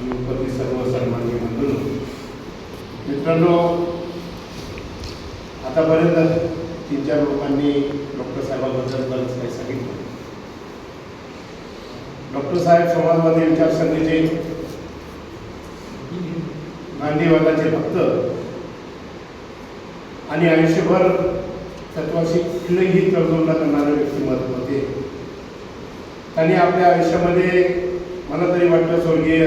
आणि उपस्थित सर्व सन्माननीय बंधू मित्रांनो, आतापर्यंत 3-4 लोकांनी डॉक्टर साहेबांबद्दल बरंच काही सांगितलं. डॉक्टर साहेब समाजवादी विचारसरणीचे, गांधीवादाचे भक्त आणि आयुष्यभर तत्वाशी कुठलेही तडजोड करणारे व्यक्तिमत्व होते. त्यांनी आपल्या आयुष्यामध्ये मला तरी वाटतं स्वर्गीय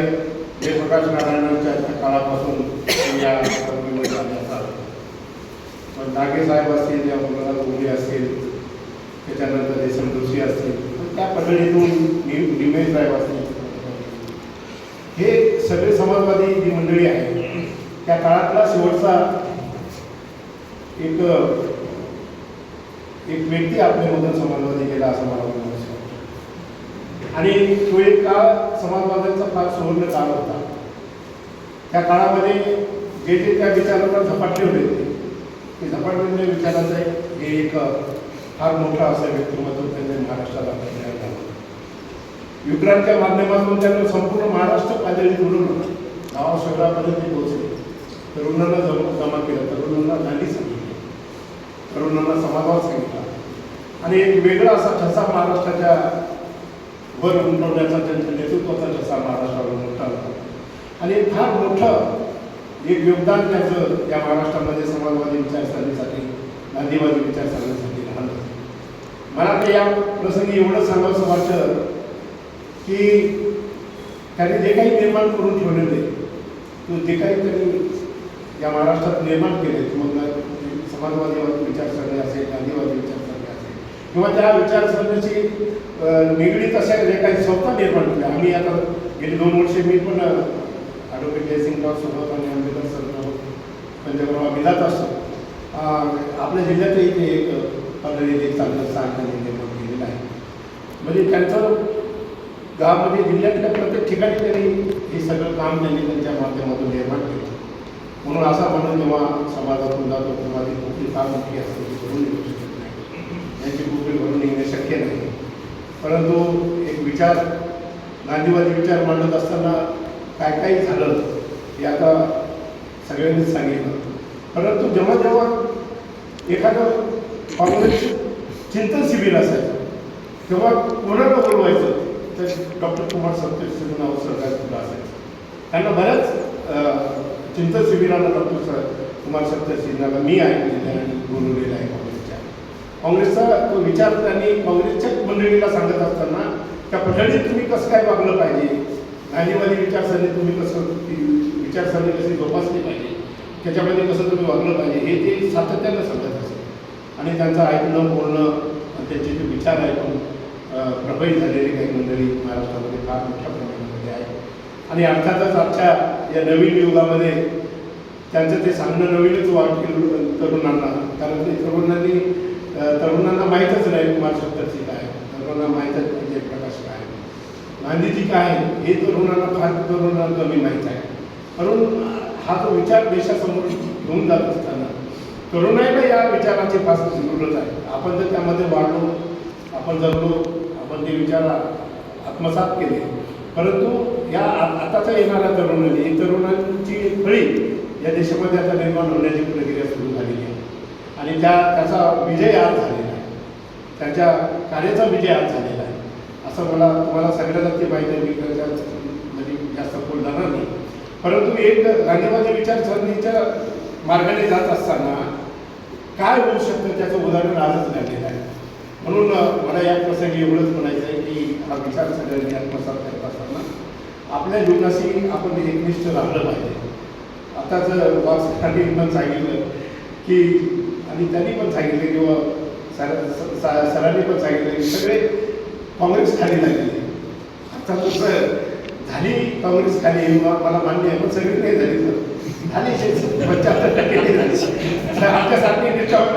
जयप्रकाश नारायणांच्या काळापासून या चळवळीमध्ये आले असतात. पण नागे साहेब असतील या मुलाला उभे असतील, त्याच्यानंतर देशम जोशी असतील, पण त्या पद्धतीतून निमे साहेब असतील, हे सगळे समाजवादी जी मंडळी आहे त्या काळातला शेवटचा एक व्यक्ती आपल्यामधून समाजवादी गेला असं मला वाटतं. आणि तो एक काळ समाजवाद्यांचा फार सुवर्ण काळ होता. त्या काळामध्ये जे त्या विचारांना झपाटले होते ते झपाटलेल्या विचारांचं हे एक फार मोठं असं व्यक्तिमत्व त्यांनी महाराष्ट्राला तयार झालं. युक्रांच्या माध्यमातून त्यांना संपूर्ण महाराष्ट्र पातळीत उडवलं, गावा शहरापर्यंत ते पोहोचले. तरुणांना जमा केलं, तरुणांना गांधी सांगितलं, तरुणांना समाजवाद सांगितला आणि एक वेगळा असा ठसा महाराष्ट्राच्या वर उमटवण्याचा त्यांच्या नेतृत्वाचा ठसा महाराष्ट्रावर मोठा होता. आणि फार मोठं एक योगदान त्याचं या महाराष्ट्रामध्ये समाजवादी विचारसरणीसाठी, गांधीवादी विचारसरणीसाठी राहिलं. मला ते या प्रसंगी एवढं सांगावंसं वाटतं की त्यांनी जे काही निर्माण करून ठेवलेले, तो जे काही त्यांनी या महाराष्ट्रात निर्माण केले, मग समाजवादी विचारसरणी असेल, गांधीवादी विचारसरणी असेल किंवा त्या विचारसरणीची निगडीत अशा जे काही संस्था निर्माण केल्या. आम्ही आता गेली 2 वर्षे मी पण ॲडव्होकेट जयसिंगराव सोबत आणि आंबेडकर सर पंजाबराव आम्ही जात असतो. आपल्या जिल्ह्यातही ते एक पद्धतीने एक चांगलं स्थान त्यांनी निर्माण केलेलं आहे. म्हणजे त्यांचं गावामध्ये जिल्ह्यातल्या प्रत्येक ठिकाणी त्यांनी हे सगळं काम त्यांनी त्यांच्या माध्यमातून निर्माण केलं. म्हणून असा म्हणून जेव्हा समाजातून जातो तेव्हा ती कुठली फार मोठी असते ती करून निघू शकत नाही, यांची कुठली भरून निघणे शक्य नाही. परंतु एक विचार, गांधीवादी विचार मांडत असताना काय काय झालं हे आता सगळ्यांनीच सांगितलं. परंतु जेव्हा जेव्हा एखादं काँग्रेस चिंतन शिबिर असायचं तेव्हा कोणाला बोलवायचं तर डॉक्टर कुमार सत्तेचं नाव सरकारला असायचं. त्यांना बऱ्याच चिंतन शिबिराला डॉक्टर कुमार सत्तेसिंहांना मी ऐकलेलं आहे आणि बोलवलेलं आहे. काँग्रेसचा तो विचार त्यांनी काँग्रेसच्या मंडळीला सांगत असताना त्या पद्धतीत तुम्ही कसं काय वागलं पाहिजे, गांधीवादी विचारसरणी तुम्ही कसं विचारसरणी कशी जोपासली पाहिजे, त्याच्यामध्ये कसं तुम्ही वागलं पाहिजे हे ते सातत्यानं सांगत असत. आणि त्यांचं ऐकणं, बोलणं, त्यांचे जे विचार ऐकून प्रभावित झालेली काही मंडळी महाराष्ट्रामध्ये फार मोठ्या प्रमाणामध्ये आहे. आणि अर्थातच आजच्या या नवीन युगामध्ये त्यांचं ते सांगणं नवीनच वाटेल तरुणांना. कारण ते तरुणांना माहीतच नाही कुमार सत्तेची काय, तरुणांना माहीतच नाही जयप्रकाश काय, गांधीजी काय हे तरुणांना कमी माहीत आहे. म्हणून हा जो विचार देशासमोर घेऊन जात असताना तरुणाईला या विचाराची फार जरूरत आहे. आपण जर त्यामध्ये वाढलो, आपण जगलो, आपण ते विचार आत्मसात केले, परंतु या आताच्या येणाऱ्या तरुणांची फळी या देशामध्ये आता निर्माण होण्याची प्रक्रिया सुरू झालेली आहे. आणि त्याचा विजय आज झालेला आहे, त्यांच्या कार्याचा विजय आज झालेला आहे असं तुम्हाला सगळ्यांना ते माहिती आहे. मी म्हणजे जास्त खोल जाणार नाही. परंतु एक गांधीवादी विचारसरणीच्या मार्गाने जात असताना काय होऊ शकतं त्याचं उदाहरण आजच घडलेलं आहे. म्हणून मला या प्रसंगी एवढंच म्हणायचं आहे की हा विचार सगळ्यांनी आत्मसात करत असताना आपल्या जीवनाशी आपण एकनिष्ठ राहिलं पाहिजे. आताच वाचकांनी पण सांगितलं की, आणि त्यांनी पण सांगितलं किंवा सरांनी पण सांगितलं की सगळे काँग्रेस खाली लागले. आता तसं झाली काँग्रेस खाली मला मान्य आहे, पण सगळी नाही झाली. झाली 75% झाली. आमच्यासारखी